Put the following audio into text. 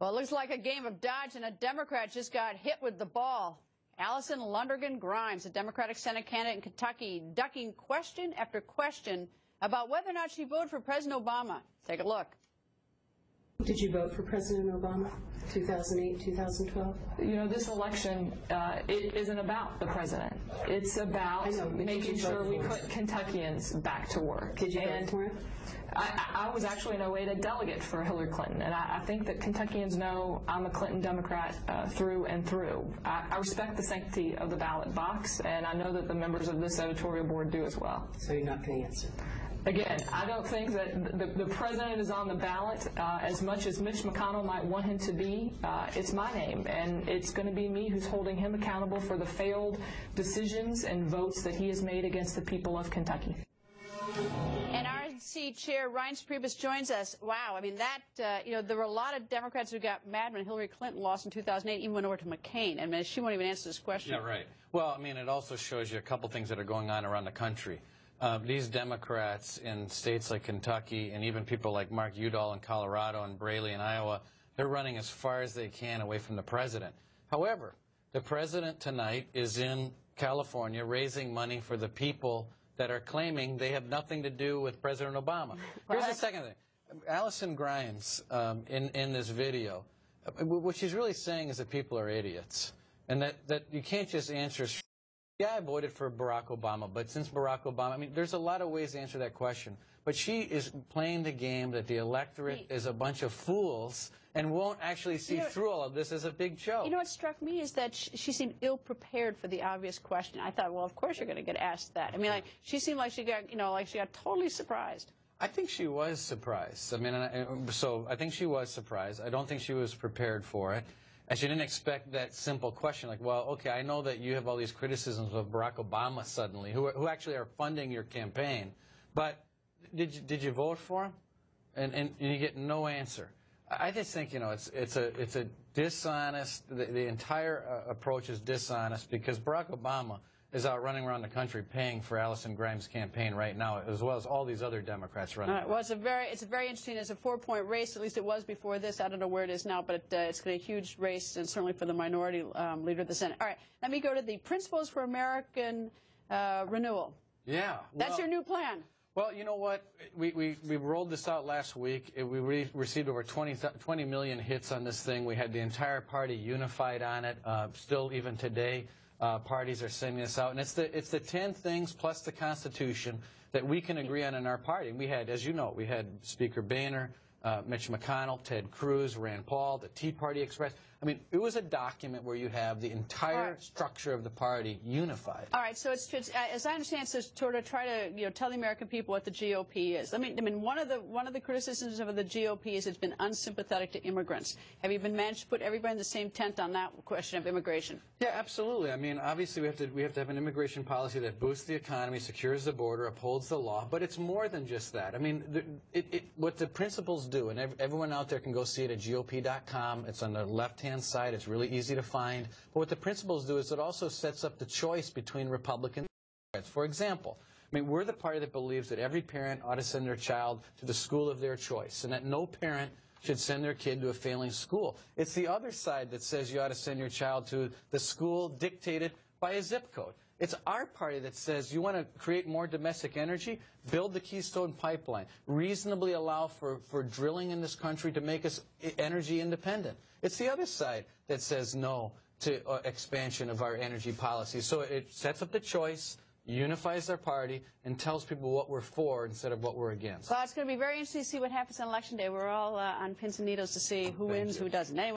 Well, it looks like a game of dodge, and a Democrat just got hit with the ball. Allison Lundergan Grimes, a Democratic Senate candidate in Kentucky, ducking question after question about whether or not she voted for President Obama. Take a look. Did you vote for President Obama, 2008, 2012? You know, this election, it isn't about the president. It's about making sure we put Kentuckians back to work. Did you vote for him? I was actually in 2008 a delegate for Hillary Clinton, and I think that Kentuckians know I'm a Clinton Democrat through and through. I respect the sanctity of the ballot box, and I know that the members of this editorial board do as well. So you're not going to answer? Again, I don't think that the president is on the ballot as much as Mitch McConnell might want him to be. It's my name, and it's going to be me who's holding him accountable for the failed decisions and votes that he has made against the people of Kentucky. And RNC Chair Reince Priebus joins us. Wow, I mean, there were a lot of Democrats who got mad when Hillary Clinton lost in 2008, even went over to McCain. I mean, she won't even answer this question. Yeah, right. Well, I mean, it also shows you a couple things that are going on around the country. These Democrats in states like Kentucky and even people like Mark Udall in Colorado and Braley in Iowa, they're running as far as they can away from the president. However, the president tonight is in California raising money for the people that are claiming they have nothing to do with President Obama. Here's the second thing. Allison Grimes, in this video, what she's really saying is that people are idiots and that you can't just answer, yeah, I voted for Barack Obama, but since Barack Obama, I mean, there's a lot of ways to answer that question. But she is playing the game that the electorate is a bunch of fools and won't actually see through all of this as a big joke. You know what struck me is that she seemed ill-prepared for the obvious question. I thought, well, of course you're going to get asked that. I mean, like, she seemed like she got, like she got totally surprised. I think she was surprised. I mean, so I think she was surprised. I don't think she was prepared for it. And she didn't expect that simple question, like, well, okay, I know that you have all these criticisms of Barack Obama suddenly, who actually are funding your campaign, but did you vote for him? And you get no answer. I just think, it's a dishonest, the entire approach is dishonest because Barack Obama is out running around the country paying for Allison Grimes' campaign right now, as well as all these other Democrats running. Well, it's very interesting. It's a 4-point race. At least it was before this. I don't know where it is now, but it's going to be a huge race, and certainly for the minority leader of the Senate. All right, let me go to the Principles for American Renewal. Yeah. That's your new plan. Well, you know what? We rolled this out last week. We received over 20 million hits on this thing. We had the entire party unified on it. Still, even today, parties are sending this out. And it's the 10 things plus the Constitution that we can agree on in our party. And we had, as you know, we had Speaker Boehner, Mitch McConnell, Ted Cruz, Rand Paul, the Tea Party Express. I mean, it was a document where you have the entire structure of the party unified. All right, so it's as I understand, it's to sort of try to tell the American people what the GOP is. I mean, one of the criticisms of the GOP is it's been unsympathetic to immigrants. Have you managed to put everybody in the same tent on that question of immigration? Yeah, absolutely. I mean, obviously we have to have an immigration policy that boosts the economy, secures the border, upholds the law. But it's more than just that. I mean, what the principles do, and everyone out there can go see it at GOP.com. It's on the left-hand side. It's really easy to find. But what the principles do is it also sets up the choice between Republicans and Democrats. For example, I mean, we're the party that believes that every parent ought to send their child to the school of their choice, and that no parent should send their kid to a failing school. It's the other side that says you ought to send your child to the school dictated by a zip code. It's our party that says you want to create more domestic energy, build the Keystone Pipeline, reasonably allow for drilling in this country to make us energy independent. It's the other side that says no to expansion of our energy policy. So it sets up the choice, unifies our party, and tells people what we're for instead of what we're against. Well, it's going to be very interesting to see what happens on Election Day. We're all on pins and needles to see who wins, who doesn't. Anyway.